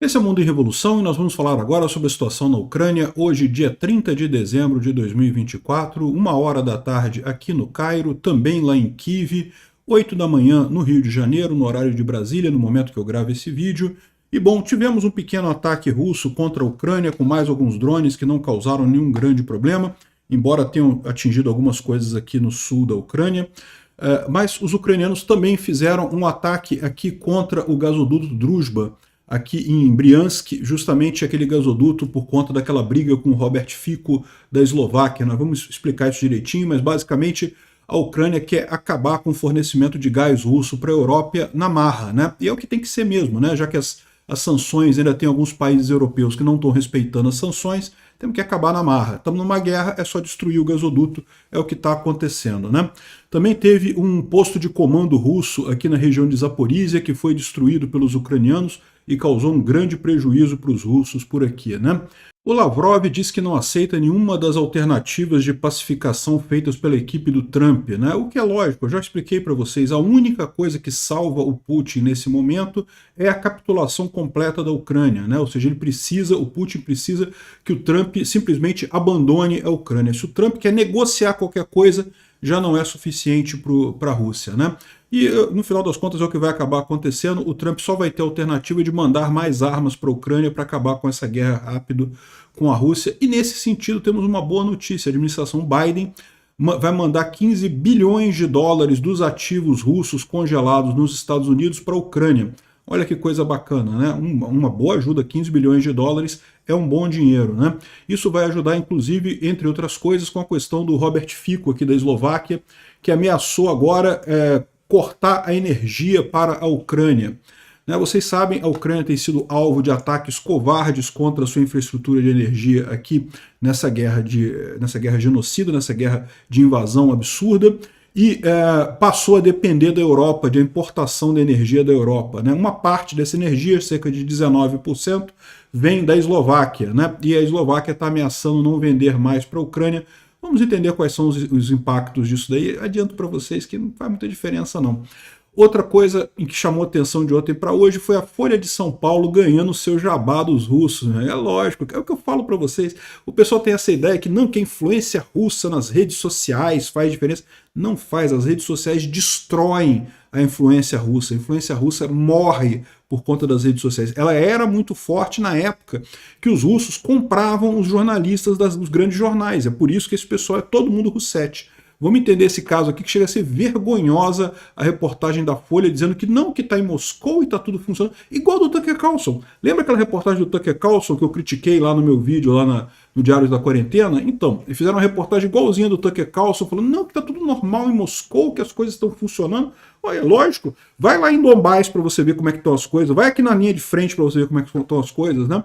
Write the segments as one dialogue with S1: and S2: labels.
S1: Esse é o Mundo em Revolução e nós vamos falar agora sobre a situação na Ucrânia, hoje, dia 30 de dezembro de 2024, 1 hora da tarde aqui no Cairo, também lá em Kiev, 8 da manhã no Rio de Janeiro, no horário de Brasília, no momento que eu gravo esse vídeo. E bom, tivemos um pequeno ataque russo contra a Ucrânia, com mais alguns drones que não causaram nenhum grande problema, embora tenham atingido algumas coisas aqui no sul da Ucrânia. Mas os ucranianos também fizeram um ataque aqui contra o gasoduto Druzhba, aqui em Briansk, justamente aquele gasoduto por conta daquela briga com o Robert Fico da Eslováquia. Nós vamos explicar isso direitinho, mas basicamente a Ucrânia quer acabar com o fornecimento de gás russo para a Europa na marra, né? E é o que tem que ser mesmo, né? Já que as sanções, ainda tem alguns países europeus que não estão respeitando as sanções, temos que acabar na marra. Estamos numa guerra, é só destruir o gasoduto, é o que está acontecendo, né? Também teve um posto de comando russo aqui na região de Zaporizhia, que foi destruído pelos ucranianos e causou um grande prejuízo para os russos por aqui, né? O Lavrov diz que não aceita nenhuma das alternativas de pacificação feitas pela equipe do Trump, né? O que é lógico, eu já expliquei para vocês, a única coisa que salva o Putin nesse momento é a capitulação completa da Ucrânia, né? Ou seja, o Putin precisa que o Trump simplesmente abandone a Ucrânia. Se o Trump quer negociar qualquer coisa, já não é suficiente para a Rússia, né? E no final das contas é o que vai acabar acontecendo, o Trump só vai ter a alternativa de mandar mais armas para a Ucrânia para acabar com essa guerra rápido com a Rússia, e nesse sentido temos uma boa notícia, a administração Biden vai mandar 15 bilhões de dólares dos ativos russos congelados nos Estados Unidos para a Ucrânia. Olha que coisa bacana, né? Uma boa ajuda, 15 bilhões de dólares é um bom dinheiro, né? Isso vai ajudar, inclusive, entre outras coisas, com a questão do Robert Fico aqui da Eslováquia, que ameaçou agora cortar a energia para a Ucrânia. Né, vocês sabem, a Ucrânia tem sido alvo de ataques covardes contra a sua infraestrutura de energia aqui nessa guerra genocida, nessa guerra de invasão absurda, e passou a depender da Europa, de importação da energia da Europa. Né? Uma parte dessa energia, cerca de 19%, vem da Eslováquia, né? E a Eslováquia está ameaçando não vender mais para a Ucrânia. Vamos entender quais são os impactos disso daí. Adianto para vocês que não faz muita diferença não. Outra coisa em que chamou a atenção de ontem para hoje foi a Folha de São Paulo ganhando o seu jabá dos russos. Né? É lógico, é o que eu falo para vocês. O pessoal tem essa ideia que não, que a influência russa nas redes sociais faz diferença. Não faz, as redes sociais destroem a influência russa. A influência russa morre por conta das redes sociais. Ela era muito forte na época que os russos compravam os jornalistas dos grandes jornais. É por isso que esse pessoal é todo mundo russete. Vamos entender esse caso aqui, que chega a ser vergonhosa a reportagem da Folha dizendo que não, que está em Moscou e está tudo funcionando, igual do Tucker Carlson. Lembra aquela reportagem do Tucker Carlson que eu critiquei lá no meu vídeo, lá no Diário da Quarentena? Então, eles fizeram uma reportagem igualzinha do Tucker Carlson, falando não, que está tudo normal em Moscou, que as coisas estão funcionando. Olha, lógico, vai lá em Donbass para você ver como é que estão as coisas, vai aqui na linha de frente para você ver como é que estão as coisas, né?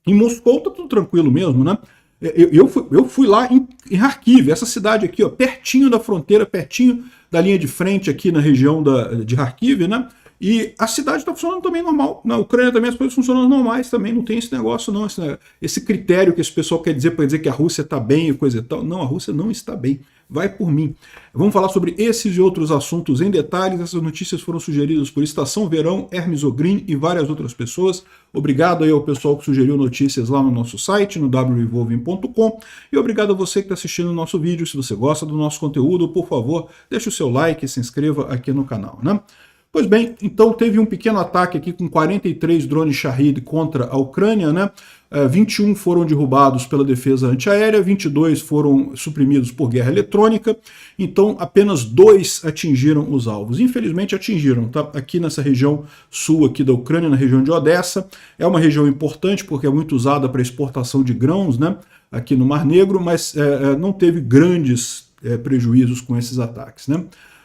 S1: Em Moscou está tudo tranquilo mesmo, né? Eu fui lá em Kharkiv, essa cidade aqui, ó, pertinho da fronteira, pertinho da linha de frente aqui na região de Kharkiv, né? E a cidade está funcionando também normal. Na Ucrânia também as coisas funcionam normais também, não tem esse negócio não, esse critério que esse pessoal quer dizer para dizer que a Rússia está bem e coisa e tal. Não, a Rússia não está bem. Vai por mim. Vamos falar sobre esses e outros assuntos em detalhes. Essas notícias foram sugeridas por Estação Verão, Hermes Ogrin e várias outras pessoas. Obrigado aí ao pessoal que sugeriu notícias lá no nosso site, no wrevolving.com. E obrigado a você que está assistindo o nosso vídeo. Se você gosta do nosso conteúdo, por favor, deixe o seu like e se inscreva aqui no canal, né? Pois bem, então teve um pequeno ataque aqui com 43 drones Shahed contra a Ucrânia, né? 21 foram derrubados pela defesa antiaérea, 22 foram suprimidos por guerra eletrônica, então apenas 2 atingiram os alvos. Infelizmente atingiram, tá? Aqui nessa região sul aqui da Ucrânia, na região de Odessa, é uma região importante porque é muito usada para exportação de grãos, né? Aqui no Mar Negro, mas não teve grandes prejuízos com esses ataques, né?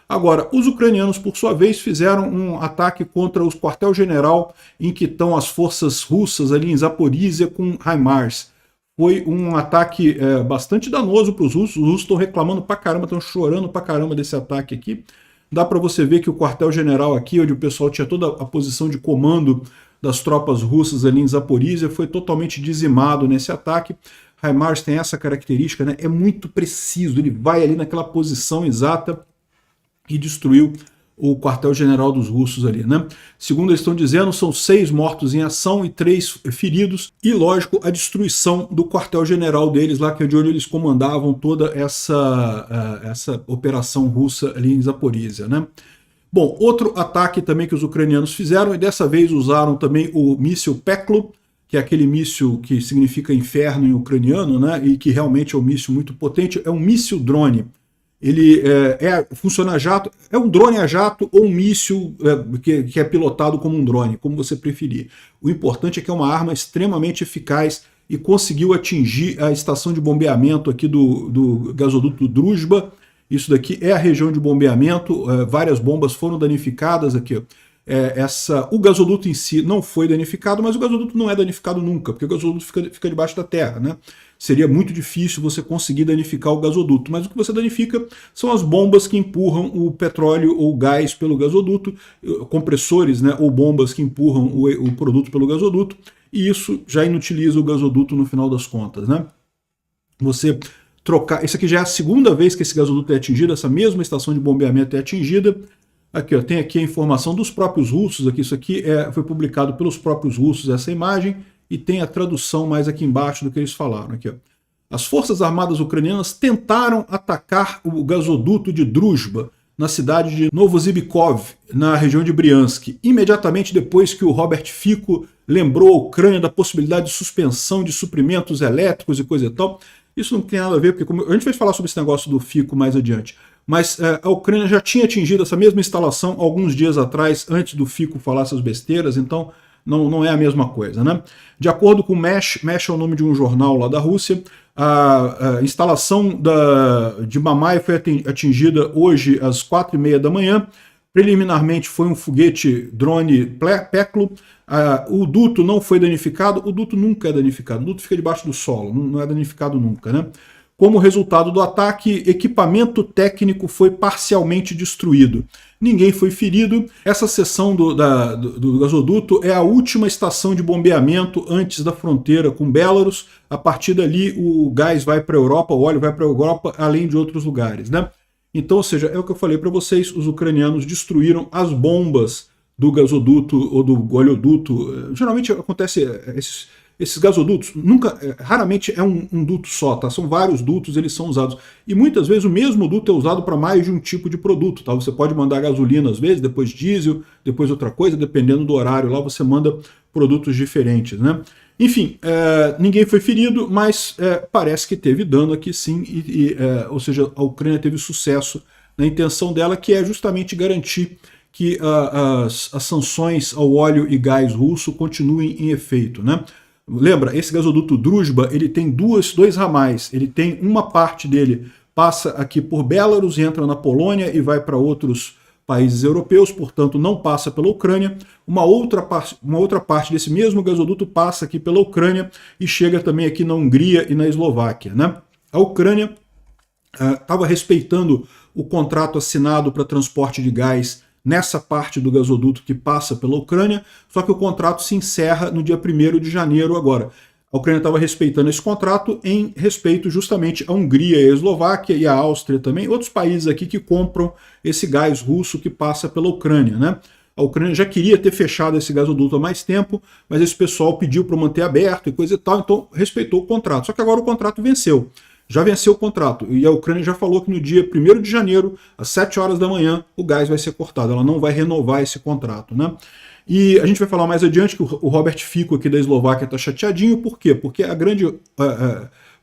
S1: Agora, os ucranianos, por sua vez, fizeram um ataque contra o quartel-general em que estão as forças russas ali em Zaporizhia com HIMARS. Foi um ataque bastante danoso para os russos estão reclamando pra caramba, estão chorando pra caramba desse ataque aqui. Dá para você ver que o quartel-general aqui, onde o pessoal tinha toda a posição de comando das tropas russas ali em Zaporizhia, foi totalmente dizimado nesse ataque. HIMARS tem essa característica, né? É muito preciso, ele vai ali naquela posição exata e destruiu o quartel-general dos russos ali, né? Segundo eles estão dizendo, são 6 mortos em ação e 3 feridos, e lógico, a destruição do quartel-general deles lá, que é de onde eles comandavam toda essa operação russa ali em Zaporizhia, né? Bom, outro ataque também que os ucranianos fizeram, e dessa vez usaram também o míssil Peklo, que é aquele míssil que significa inferno em ucraniano, né, e que realmente é um míssil muito potente, é um míssil drone. Ele funciona a jato, é um drone a jato ou um míssil que é pilotado como um drone, como você preferir. O importante é que é uma arma extremamente eficaz e conseguiu atingir a estação de bombeamento aqui do gasoduto Druzhba. Isso daqui é a região de bombeamento, várias bombas foram danificadas aqui. O gasoduto em si não foi danificado, mas o gasoduto não é danificado nunca, porque o gasoduto fica debaixo da terra, né? Seria muito difícil você conseguir danificar o gasoduto, mas o que você danifica são as bombas que empurram o petróleo ou o gás pelo gasoduto, compressores, né, ou bombas que empurram o produto pelo gasoduto, e isso já inutiliza o gasoduto no final das contas, né? Você trocar, isso aqui já é a segunda vez que esse gasoduto é atingido, essa mesma estação de bombeamento é atingida. Aqui, ó, tem aqui a informação dos próprios russos, aqui, isso aqui foi publicado pelos próprios russos, essa imagem, e tem a tradução mais aqui embaixo do que eles falaram. Aqui, ó. As forças armadas ucranianas tentaram atacar o gasoduto de Druzhba, na cidade de Novosibirkov, na região de Briansk, imediatamente depois que o Robert Fico lembrou a Ucrânia da possibilidade de suspensão de suprimentos elétricos e coisa e tal. Isso não tem nada a ver, porque a gente vai falar sobre esse negócio do Fico mais adiante. Mas a Ucrânia já tinha atingido essa mesma instalação alguns dias atrás, antes do Fico falar essas besteiras, então não é a mesma coisa, né? De acordo com o Mesh é o nome de um jornal lá da Rússia, a instalação de Mamai foi atingida hoje às 4h30 da manhã. Preliminarmente foi um foguete drone Peklo. O duto não foi danificado, o duto nunca é danificado, o duto fica debaixo do solo, não é danificado nunca, né? Como resultado do ataque, equipamento técnico foi parcialmente destruído. Ninguém foi ferido. Essa seção do gasoduto é a última estação de bombeamento antes da fronteira com Belarus. A partir dali o gás vai para a Europa, o óleo vai para a Europa, além de outros lugares, né? Então, ou seja, é o que eu falei para vocês, os ucranianos destruíram as bombas do gasoduto ou do oleoduto. Geralmente acontece esses gasodutos, raramente é um duto só, tá? São vários dutos, eles são usados. E muitas vezes o mesmo duto é usado para mais de um tipo de produto, tá? Você pode mandar gasolina às vezes, depois diesel, depois outra coisa, dependendo do horário lá você manda produtos diferentes, né? Enfim, ninguém foi ferido, mas parece que teve dano aqui sim, ou seja, a Ucrânia teve sucesso na intenção dela, que é justamente garantir que as sanções ao óleo e gás russo continuem em efeito, né? Lembra, esse gasoduto Druzhba, ele tem dois ramais, ele tem uma parte dele passa aqui por Belarus, entra na Polônia e vai para outros países europeus, portanto não passa pela Ucrânia. Uma outra parte desse mesmo gasoduto passa aqui pela Ucrânia e chega também aqui na Hungria e na Eslováquia, né? A Ucrânia estava respeitando o contrato assinado para transporte de gás nessa parte do gasoduto que passa pela Ucrânia, só que o contrato se encerra no dia 1º de janeiro agora. A Ucrânia estava respeitando esse contrato em respeito justamente à Hungria e à Eslováquia e à Áustria também, outros países aqui que compram esse gás russo que passa pela Ucrânia, né? A Ucrânia já queria ter fechado esse gasoduto há mais tempo, mas esse pessoal pediu para manter aberto e coisa e tal, então respeitou o contrato. Só que agora o contrato venceu. Já venceu o contrato, e a Ucrânia já falou que no dia 1º de janeiro, às 7 horas da manhã, o gás vai ser cortado, ela não vai renovar esse contrato, né? E a gente vai falar mais adiante que o Robert Fico aqui da Eslováquia está chateadinho, por quê? Porque a grande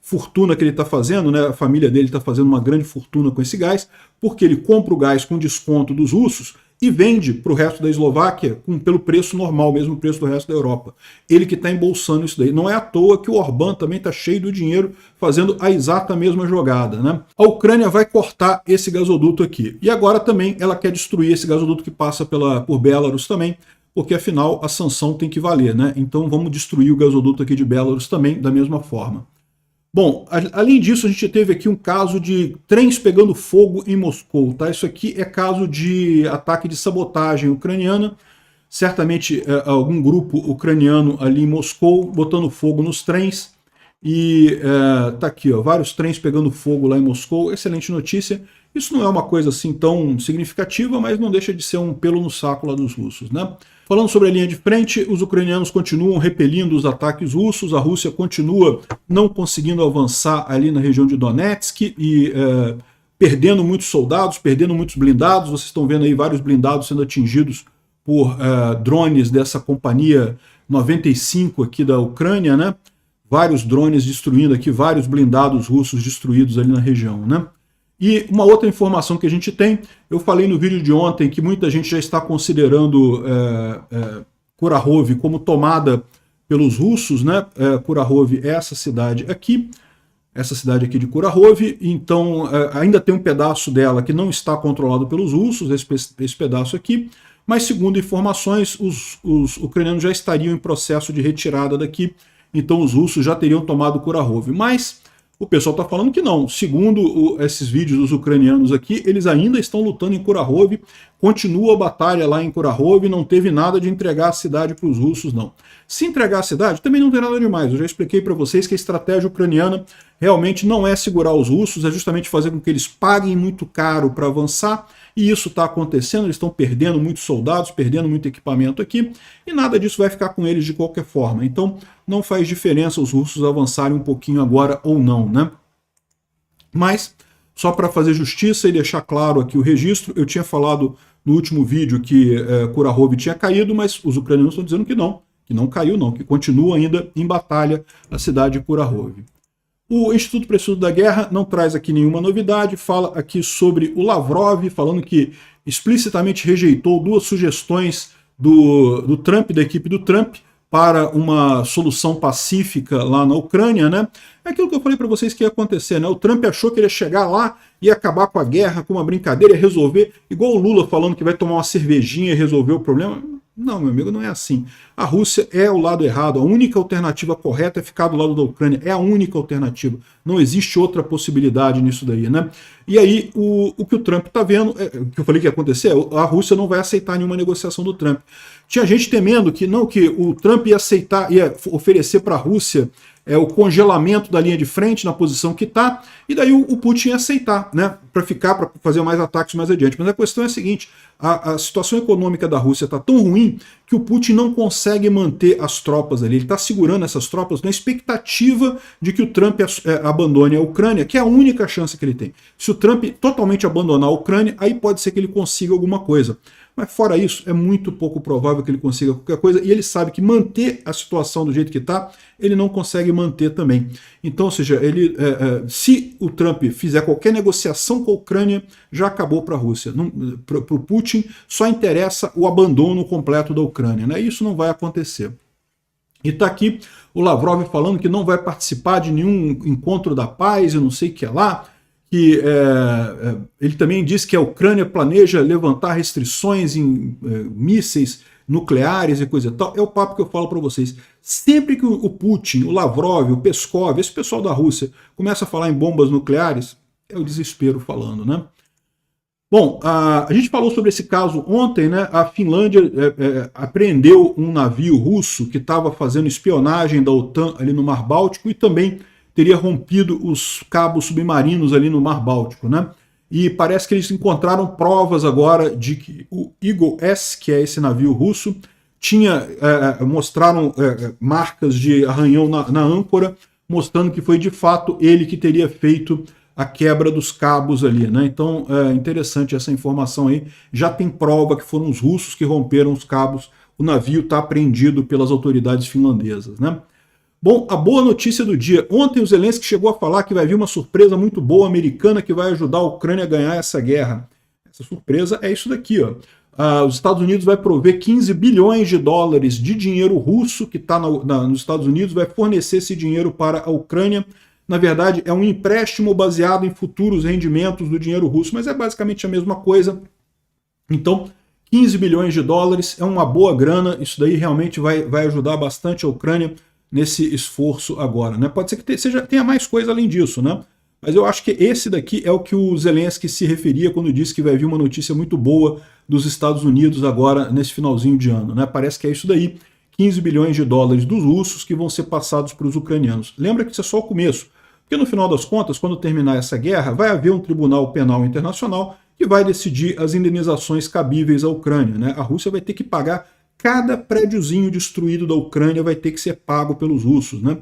S1: fortuna que ele está fazendo, né, a família dele está fazendo uma grande fortuna com esse gás, porque ele compra o gás com desconto dos russos e vende para o resto da Eslováquia pelo preço normal, mesmo preço do resto da Europa. Ele que está embolsando isso daí. Não é à toa que o Orbán também está cheio do dinheiro fazendo a exata mesma jogada, né? A Ucrânia vai cortar esse gasoduto aqui. E agora também ela quer destruir esse gasoduto que passa por Belarus também, porque afinal a sanção tem que valer, né? Então vamos destruir o gasoduto aqui de Belarus também da mesma forma. Bom, além disso, a gente teve aqui um caso de trens pegando fogo em Moscou, tá? Isso aqui é caso de ataque de sabotagem ucraniana, certamente algum grupo ucraniano ali em Moscou botando fogo nos trens. E tá aqui, ó, vários trens pegando fogo lá em Moscou, excelente notícia. Isso não é uma coisa assim tão significativa, mas não deixa de ser um pelo no saco lá dos russos, né? Falando sobre a linha de frente, os ucranianos continuam repelindo os ataques russos, a Rússia continua não conseguindo avançar ali na região de Donetsk e perdendo muitos soldados, perdendo muitos blindados. Vocês estão vendo aí vários blindados sendo atingidos por drones dessa companhia 95 aqui da Ucrânia, né? Vários drones destruindo aqui, vários blindados russos destruídos ali na região, né? E uma outra informação que a gente tem, eu falei no vídeo de ontem que muita gente já está considerando Kurakhove como tomada pelos russos, né? Kurakhove é essa cidade aqui de Kurakhove, então ainda tem um pedaço dela que não está controlado pelos russos, esse pedaço aqui, mas segundo informações, os ucranianos já estariam em processo de retirada daqui, então os russos já teriam tomado Kurakhove, mas o pessoal está falando que não. Segundo esses vídeos dos ucranianos aqui, eles ainda estão lutando em Kurakhove, continua a batalha lá em Kurakhove, não teve nada de entregar a cidade para os russos, não. Se entregar a cidade, também não tem nada demais. Eu já expliquei para vocês que a estratégia ucraniana realmente não é segurar os russos, é justamente fazer com que eles paguem muito caro para avançar, e isso está acontecendo, eles estão perdendo muitos soldados, perdendo muito equipamento aqui, e nada disso vai ficar com eles de qualquer forma. Então não faz diferença os russos avançarem um pouquinho agora ou não, né? Mas, só para fazer justiça e deixar claro aqui o registro, eu tinha falado no último vídeo que Kurakhove tinha caído, mas os ucranianos estão dizendo que não caiu não, que continua ainda em batalha a cidade de Kurakhove. O Instituto para o Estudo da Guerra não traz aqui nenhuma novidade, fala aqui sobre o Lavrov, falando que explicitamente rejeitou duas sugestões do Trump, da equipe do Trump, para uma solução pacífica lá na Ucrânia, né? É aquilo que eu falei para vocês que ia acontecer, né? O Trump achou que ele ia chegar lá e acabar com a guerra, com uma brincadeira, ia resolver, igual o Lula falando que vai tomar uma cervejinha e resolver o problema. Não, meu amigo, não é assim. A Rússia é o lado errado. A única alternativa correta é ficar do lado da Ucrânia. É a única alternativa. Não existe outra possibilidade nisso daí, né? E aí, o que o Trump está vendo, que eu falei que ia acontecer, a Rússia não vai aceitar nenhuma negociação do Trump. Tinha gente temendo que o Trump ia aceitar, ia oferecer para a Rússia o congelamento da linha de frente na posição que está, e daí o Putin ia aceitar, né, para fazer mais ataques mais adiante. Mas a questão é a seguinte, a situação econômica da Rússia está tão ruim que o Putin não consegue manter as tropas ali. Ele está segurando essas tropas na expectativa de que o Trump abandone a Ucrânia, que é a única chance que ele tem. Se o Trump totalmente abandonar a Ucrânia, aí pode ser que ele consiga alguma coisa. Mas fora isso, é muito pouco provável que ele consiga qualquer coisa, e ele sabe que manter a situação do jeito que está, ele não consegue manter também. Então, ou seja, se o Trump fizer qualquer negociação com a Ucrânia, já acabou para a Rússia. Para o Putin só interessa o abandono completo da Ucrânia, né? Isso não vai acontecer. E está aqui o Lavrov falando que não vai participar de nenhum encontro da paz e não sei o que lá, que ele também diz que a Ucrânia planeja levantar restrições em mísseis nucleares e coisa e tal. É o papo que eu falo para vocês. Sempre que o Putin, o Lavrov, o Peskov, esse pessoal da Rússia começa a falar em bombas nucleares, é o desespero falando, né? Bom, a gente falou sobre esse caso ontem, né? A Finlândia apreendeu um navio russo que estava fazendo espionagem da OTAN ali no Mar Báltico e também teria rompido os cabos submarinos ali no Mar Báltico, né? E parece que eles encontraram provas agora de que o Eagle S, que é esse navio russo, mostraram marcas de arranhão na âncora, mostrando que foi de fato ele que teria feito a quebra dos cabos ali, né? Então é interessante essa informação aí. Já tem prova que foram os russos que romperam os cabos. O navio está apreendido pelas autoridades finlandesas, né? Bom, a boa notícia do dia. Ontem o Zelensky chegou a falar que vai vir uma surpresa muito boa americana que vai ajudar a Ucrânia a ganhar essa guerra. Essa surpresa é isso daqui, ó. Os Estados Unidos vai prover 15 bilhões de dólares de dinheiro russo que está nos Estados Unidos, vai fornecer esse dinheiro para a Ucrânia. Na verdade, é um empréstimo baseado em futuros rendimentos do dinheiro russo, mas é basicamente a mesma coisa. Então, 15 bilhões de dólares é uma boa grana, isso daí realmente vai ajudar bastante a Ucrânia nesse esforço agora, né? Pode ser que tenha mais coisa além disso, né? Mas eu acho que esse daqui é o que o Zelensky se referia quando disse que vai vir uma notícia muito boa dos Estados Unidos agora nesse finalzinho de ano, né? Parece que é isso daí. 15 bilhões de dólares dos russos que vão ser passados para os ucranianos. Lembra que isso é só o começo, porque no final das contas, quando terminar essa guerra, vai haver um tribunal penal internacional que vai decidir as indenizações cabíveis à Ucrânia, né? A Rússia vai ter que pagar cada prédiozinho destruído da Ucrânia, vai ter que ser pago pelos russos, né?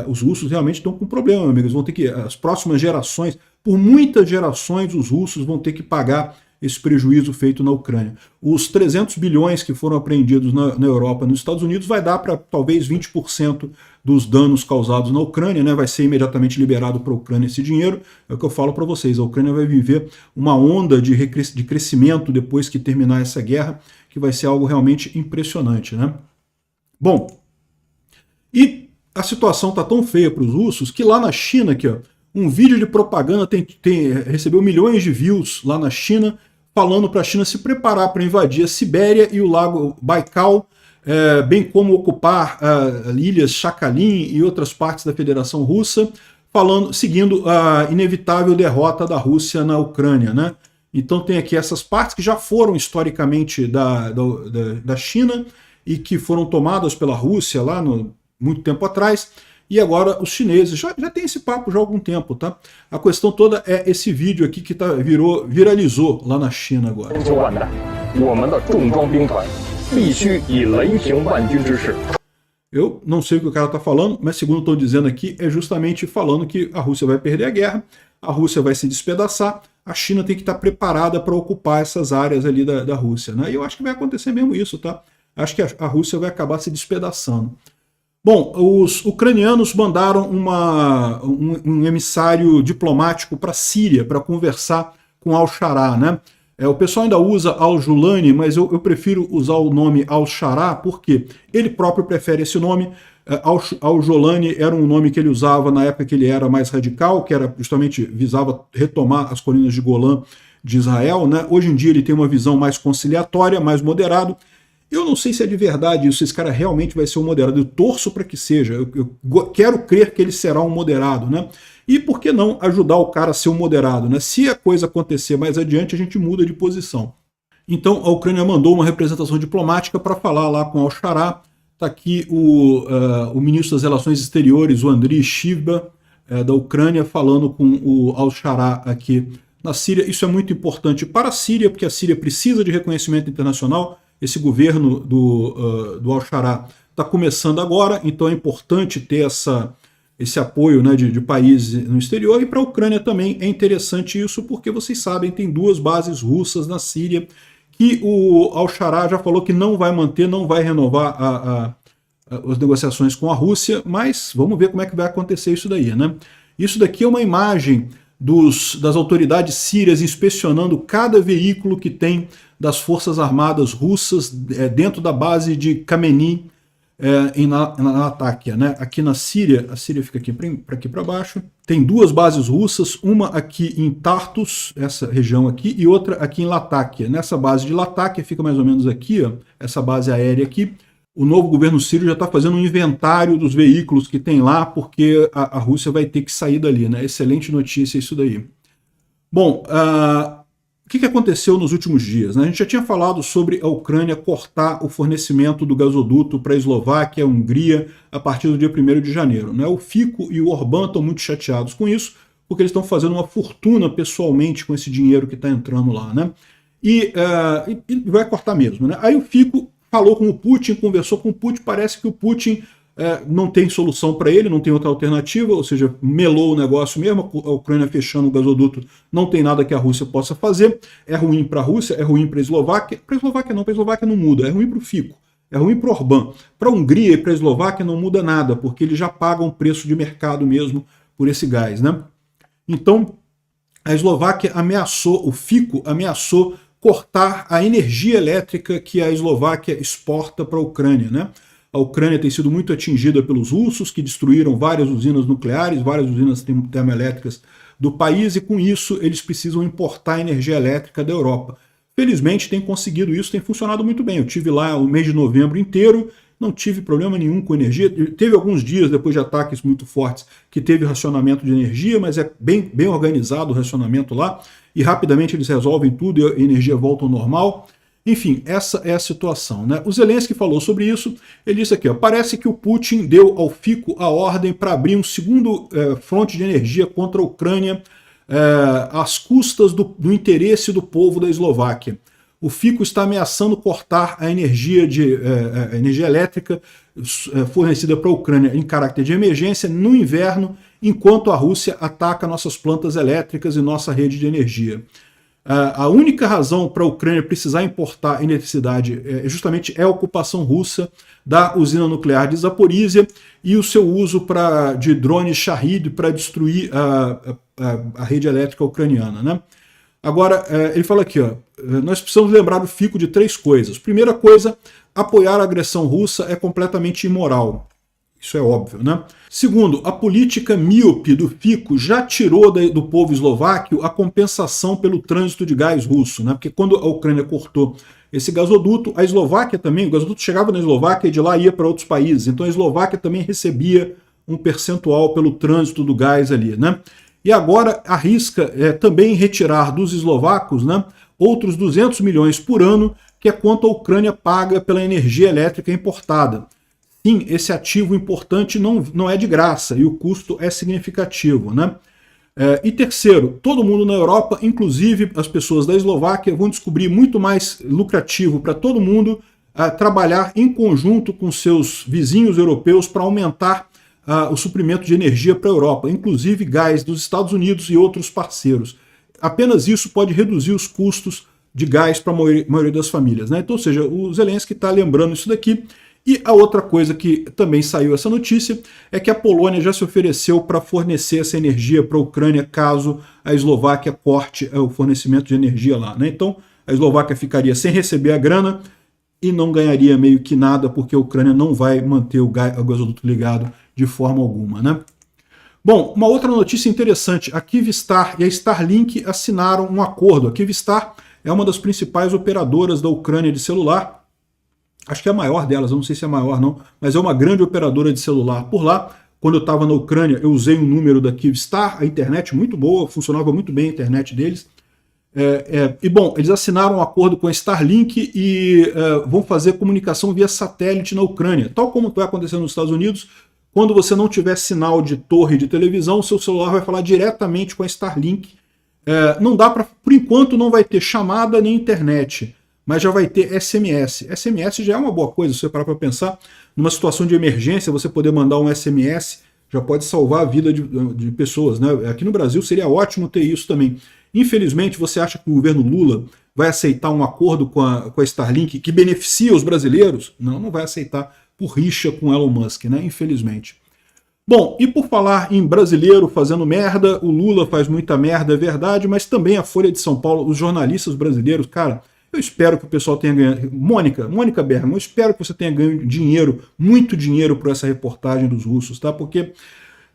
S1: Os russos realmente estão com problema, meu amigo. Eles vão ter que, as próximas gerações, por muitas gerações, os russos vão ter que pagar esse prejuízo feito na Ucrânia. Os 300 bilhões que foram apreendidos na Europa e nos Estados Unidos vai dar para talvez 20% dos danos causados na Ucrânia, né? Vai ser imediatamente liberado para a Ucrânia esse dinheiro. É o que eu falo para vocês, a Ucrânia vai viver uma onda de crescimento depois que terminar essa guerra, que vai ser algo realmente impressionante, né? Bom, e a situação está tão feia para os russos que lá na China, aqui, ó, um vídeo de propaganda recebeu milhões de views lá na China, falando para a China se preparar para invadir a Sibéria e o lago Baikal, bem como ocupar ilhas Sakhalin e outras partes da Federação Russa, seguindo a inevitável derrota da Rússia na Ucrânia, né? Então tem aqui essas partes que já foram historicamente da China e que foram tomadas pela Rússia lá muito tempo atrás, e agora os chineses, já tem esse papo já há algum tempo, tá? A questão toda é esse vídeo aqui que viralizou lá na China agora. Eu não sei o que o cara está falando, mas segundo estão dizendo aqui, é justamente falando que a Rússia vai perder a guerra, a Rússia vai se despedaçar, a China tem que estar preparada para ocupar essas áreas ali da Rússia, né? E eu acho que vai acontecer mesmo isso, tá? Acho que a Rússia vai acabar se despedaçando. Bom, os ucranianos mandaram um emissário diplomático para a Síria para conversar com Al-Shará, né? O pessoal ainda usa Al-Julani, mas eu prefiro usar o nome Al-Shará porque ele próprio prefere esse nome. Al-Julani era um nome que ele usava na época que ele era mais radical, que era justamente visava retomar as colinas de Golã de Israel, né? Hoje em dia ele tem uma visão mais conciliatória, mais moderado. Eu não sei se é de verdade isso, esse cara realmente vai ser um moderado. Eu torço para que seja, eu quero crer que ele será um moderado, né? E por que não ajudar o cara a ser um moderado, né? Se a coisa acontecer mais adiante, a gente muda de posição. Então a Ucrânia mandou uma representação diplomática para falar lá com Al-Shará. Está aqui o ministro das Relações Exteriores, o Andriy Shivba, da Ucrânia, falando com o Al-Shará aqui na Síria. Isso é muito importante para a Síria, porque a Síria precisa de reconhecimento internacional. Esse governo do Al-Shará está começando agora, então é importante ter esse apoio, né, de países no exterior, e para a Ucrânia também é interessante isso, porque vocês sabem, tem 2 bases russas na Síria, que o Al-Shará já falou que não vai manter, não vai renovar as negociações com a Rússia, mas vamos ver como é que vai acontecer isso daí, né? Isso daqui é uma imagem das autoridades sírias inspecionando cada veículo que tem das Forças Armadas russas dentro da base de Khamenei, na Latakia, né? Aqui na Síria, a Síria fica aqui para baixo, tem 2 bases russas, uma aqui em Tartus, essa região aqui, e outra aqui em Latakia. Nessa base de Latakia, fica mais ou menos aqui, ó, essa base aérea aqui. O novo governo sírio já está fazendo um inventário dos veículos que tem lá, porque a Rússia vai ter que sair dali, né? Excelente notícia isso daí. Bom, o que aconteceu nos últimos dias, né? A gente já tinha falado sobre a Ucrânia cortar o fornecimento do gasoduto para a Eslováquia e a Hungria a partir do dia 1º de janeiro, né? O Fico e o Orbán estão muito chateados com isso, porque eles estão fazendo uma fortuna pessoalmente com esse dinheiro que está entrando lá, né? E vai cortar mesmo, né? Aí o Fico falou com o Putin, conversou com o Putin, parece que o Putin não tem solução para ele, não tem outra alternativa, ou seja, melou o negócio mesmo, a Ucrânia fechando o gasoduto, não tem nada que a Rússia possa fazer, é ruim para a Rússia, é ruim para a Eslováquia não muda, é ruim para o Fico, é ruim para o Orbán. Para a Hungria e para a Eslováquia não muda nada, porque eles já pagam preço de mercado mesmo por esse gás, né? Então, a Eslováquia ameaçou, o Fico ameaçou cortar a energia elétrica que a Eslováquia exporta para a Ucrânia, né? A Ucrânia tem sido muito atingida pelos russos, que destruíram várias usinas nucleares, várias usinas termoelétricas do país, e com isso eles precisam importar energia elétrica da Europa. Felizmente tem conseguido isso, tem funcionado muito bem. Eu tive lá o mês de novembro inteiro, não tive problema nenhum com energia. Teve alguns dias, depois de ataques muito fortes, que teve racionamento de energia, mas é bem organizado o racionamento lá, e rapidamente eles resolvem tudo e a energia volta ao normal. Enfim, essa é a situação, né? O Zelensky falou sobre isso, ele disse aqui, ó, parece que o Putin deu ao Fico a ordem para abrir um segundo fronte de energia contra a Ucrânia às custas do interesse do povo da Eslováquia. O Fico está ameaçando cortar a energia elétrica fornecida para a Ucrânia em caráter de emergência no inverno, enquanto a Rússia ataca nossas plantas elétricas e nossa rede de energia. A única razão para a Ucrânia precisar importar eletricidade justamente é a ocupação russa da usina nuclear de Zaporizhia e o seu uso de drones Shahid para destruir a rede elétrica ucraniana, né? Agora, ele fala aqui, ó, nós precisamos lembrar o Fico de 3 coisas. Primeira coisa, apoiar a agressão russa é completamente imoral. Isso é óbvio, né? Segundo, a política míope do Fico já tirou do povo eslováquio a compensação pelo trânsito de gás russo, né? Porque quando a Ucrânia cortou esse gasoduto, a Eslováquia também, o gasoduto chegava na Eslováquia e de lá ia para outros países. Então a Eslováquia também recebia um percentual pelo trânsito do gás ali, né? E agora arrisca também retirar dos eslovacos, né, outros 200 milhões por ano, que é quanto a Ucrânia paga pela energia elétrica importada. Sim, esse ativo importante não é de graça e o custo é significativo, né? E terceiro, todo mundo na Europa, inclusive as pessoas da Eslováquia, vão descobrir muito mais lucrativo para todo mundo trabalhar em conjunto com seus vizinhos europeus para aumentar o suprimento de energia para a Europa, inclusive gás dos Estados Unidos e outros parceiros. Apenas isso pode reduzir os custos de gás para a maioria das famílias, né? Então, ou seja, o Zelensky está lembrando isso daqui. E a outra coisa que também saiu essa notícia é que a Polônia já se ofereceu para fornecer essa energia para a Ucrânia caso a Eslováquia corte o fornecimento de energia lá, né? Então a Eslováquia ficaria sem receber a grana e não ganharia meio que nada, porque a Ucrânia não vai manter o gasoduto ligado de forma alguma, né? Bom, uma outra notícia interessante, a Kyivstar e a Starlink assinaram um acordo. A Kyivstar é uma das principais operadoras da Ucrânia de celular, acho que é a maior delas, eu não sei se é a maior não, mas é uma grande operadora de celular por lá. Quando eu estava na Ucrânia, eu usei um número da Kyivstar, a internet muito boa, funcionava muito bem a internet deles. E bom, eles assinaram um acordo com a Starlink e vão fazer comunicação via satélite na Ucrânia, tal como vai acontecer nos Estados Unidos. Quando você não tiver sinal de torre de televisão, o seu celular vai falar diretamente com a Starlink. Não dá para, por enquanto, não vai ter chamada nem internet, mas já vai ter SMS. SMS já é uma boa coisa, se você parar para pensar. Numa situação de emergência, você poder mandar um SMS já pode salvar a vida de pessoas, né? Aqui no Brasil seria ótimo ter isso também. Infelizmente, você acha que o governo Lula vai aceitar um acordo com a Starlink que beneficia os brasileiros? Não, não vai aceitar, por rixa com Elon Musk, né? Infelizmente. Bom, e por falar em brasileiro fazendo merda, o Lula faz muita merda, é verdade, mas também a Folha de São Paulo, os jornalistas brasileiros, cara, eu espero que o pessoal tenha ganho. Mônica Bergman, eu espero que você tenha ganho dinheiro, muito dinheiro por essa reportagem dos russos, tá? Porque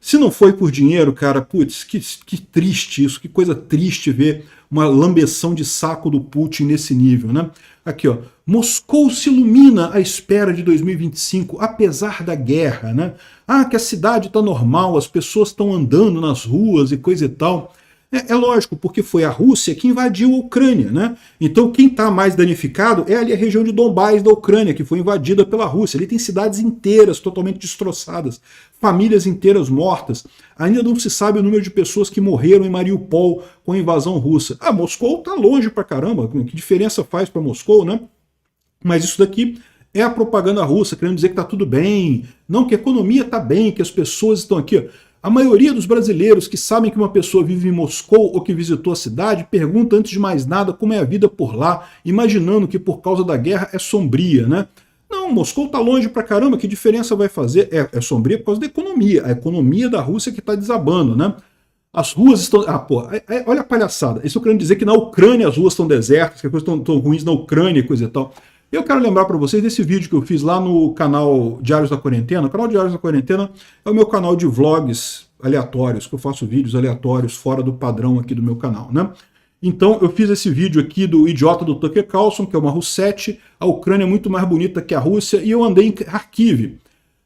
S1: se não foi por dinheiro, cara, putz, que triste isso, que coisa triste ver uma lambeção de saco do Putin nesse nível, né? Aqui, ó, Moscou se ilumina à espera de 2025, apesar da guerra, né? Ah, que a cidade está normal, as pessoas estão andando nas ruas e coisa e tal. É lógico, porque foi a Rússia que invadiu a Ucrânia, né? Então quem está mais danificado é ali a região de Donbás da Ucrânia, que foi invadida pela Rússia. Ali tem cidades inteiras totalmente destroçadas, famílias inteiras mortas. Ainda não se sabe o número de pessoas que morreram em Mariupol com a invasão russa. Ah, Moscou está longe pra caramba, que diferença faz para Moscou, né? Mas isso daqui é a propaganda russa, querendo dizer que está tudo bem. Não, que a economia está bem, que as pessoas estão aqui, ó. A maioria dos brasileiros que sabem que uma pessoa vive em Moscou ou que visitou a cidade pergunta antes de mais nada como é a vida por lá, imaginando que por causa da guerra é sombria, né? Não, Moscou tá longe pra caramba, que diferença vai fazer? É sombria por causa da economia, a economia da Rússia que tá desabando, né? As ruas estão... olha a palhaçada. Isso eu quero dizer que na Ucrânia as ruas estão desertas, que as coisas estão ruins na Ucrânia e coisa e tal. Eu quero lembrar para vocês desse vídeo que eu fiz lá no canal Diários da Quarentena. O canal Diários da Quarentena é o meu canal de vlogs aleatórios, que eu faço vídeos aleatórios fora do padrão aqui do meu canal, né? Então eu fiz esse vídeo aqui do idiota do Tucker Carlson, que é uma russete, a Ucrânia é muito mais bonita que a Rússia, e eu andei em Kharkiv.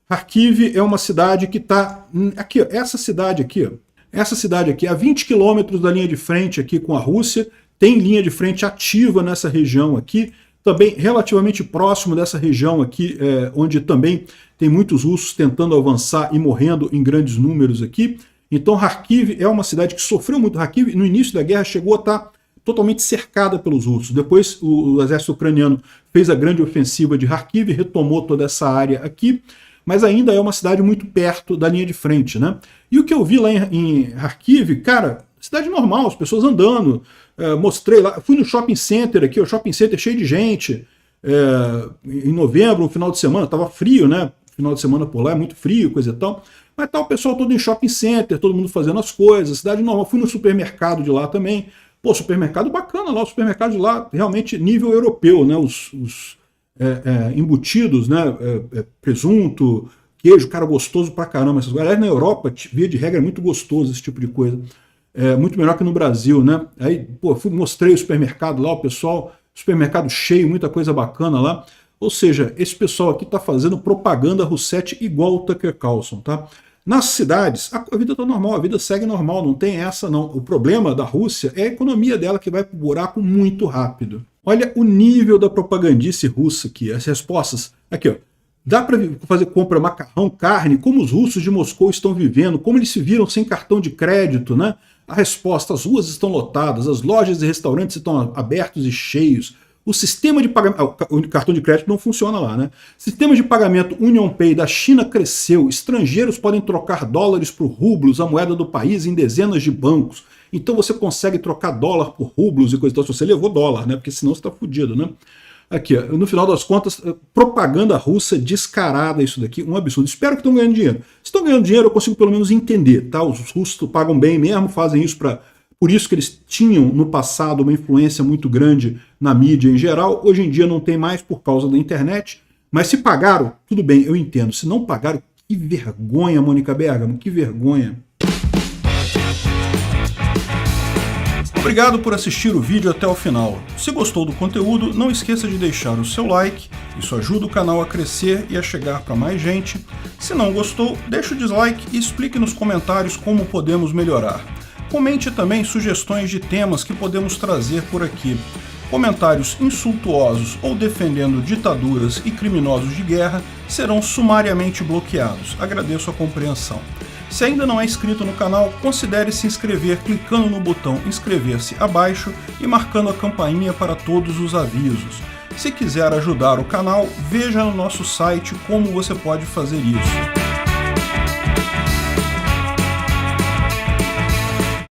S1: Kharkiv é uma cidade que está aqui, ó, essa cidade aqui, ó. Essa cidade aqui, a 20 quilômetros da linha de frente aqui com a Rússia, tem linha de frente ativa nessa região aqui. também relativamente próximo dessa região aqui, onde também tem muitos russos tentando avançar e morrendo em grandes números aqui. Então Kharkiv é uma cidade que sofreu muito. Kharkiv, no início da guerra, chegou a estar totalmente cercada pelos russos. Depois o exército ucraniano fez a grande ofensiva de Kharkiv, retomou toda essa área aqui, mas ainda é uma cidade muito perto da linha de frente, né? E o que eu vi lá em Kharkiv, cara, cidade normal, as pessoas andando, mostrei lá, fui no shopping center aqui, o shopping center cheio de gente, em novembro, no final de semana, estava frio, né? Final de semana por lá é muito frio, coisa e tal, mas tá o pessoal todo em shopping center, todo mundo fazendo as coisas, cidade normal. Fui no supermercado de lá também, pô, supermercado bacana lá, o supermercado de lá realmente nível europeu, né? Os embutidos, né? Presunto, queijo, cara, gostoso pra caramba. Essas coisas. Aliás, na Europa, via de regra, é muito gostoso esse tipo de coisa. Muito melhor que no Brasil, né? Aí, pô, mostrei o supermercado lá, o pessoal, supermercado cheio, muita coisa bacana lá. Ou seja, esse pessoal aqui está fazendo propaganda Roussetti igual o Tucker Carlson, tá? Nas cidades, a vida está normal, a vida segue normal, não tem essa não. O problema da Rússia é a economia dela que vai pro buraco muito rápido. Olha o nível da propagandice russa aqui, as respostas. Aqui, ó. Dá para fazer compra macarrão, carne, como os russos de Moscou estão vivendo, como eles se viram sem cartão de crédito, né? A resposta, as ruas estão lotadas, as lojas e restaurantes estão abertos e cheios. O sistema de pagamento, o cartão de crédito não funciona lá, né? Sistema de pagamento UnionPay da China cresceu, estrangeiros podem trocar dólares por rublos, a moeda do país, em dezenas de bancos. Então você consegue trocar dólar por rublos e coisa e tal, se você levou dólar, né? Porque senão você está fudido, né? Aqui, ó, no final das contas, propaganda russa descarada isso daqui, um absurdo. Espero que estão ganhando dinheiro. Se estão ganhando dinheiro, eu consigo pelo menos entender, tá? Os russos pagam bem mesmo, fazem isso para... Por isso que eles tinham no passado uma influência muito grande na mídia em geral. Hoje em dia não tem mais por causa da internet. Mas se pagaram, tudo bem, eu entendo. Se não pagaram, que vergonha, Mônica Bergamo, que vergonha. Obrigado por assistir o vídeo até o final. Se gostou do conteúdo, não esqueça de deixar o seu like. Isso ajuda o canal a crescer e a chegar para mais gente. Se não gostou, deixe o dislike e explique nos comentários como podemos melhorar. Comente também sugestões de temas que podemos trazer por aqui. Comentários insultuosos ou defendendo ditaduras e criminosos de guerra serão sumariamente bloqueados. Agradeço a compreensão. Se ainda não é inscrito no canal, considere se inscrever clicando no botão inscrever-se abaixo e marcando a campainha para todos os avisos. Se quiser ajudar o canal, veja no nosso site como você pode fazer isso.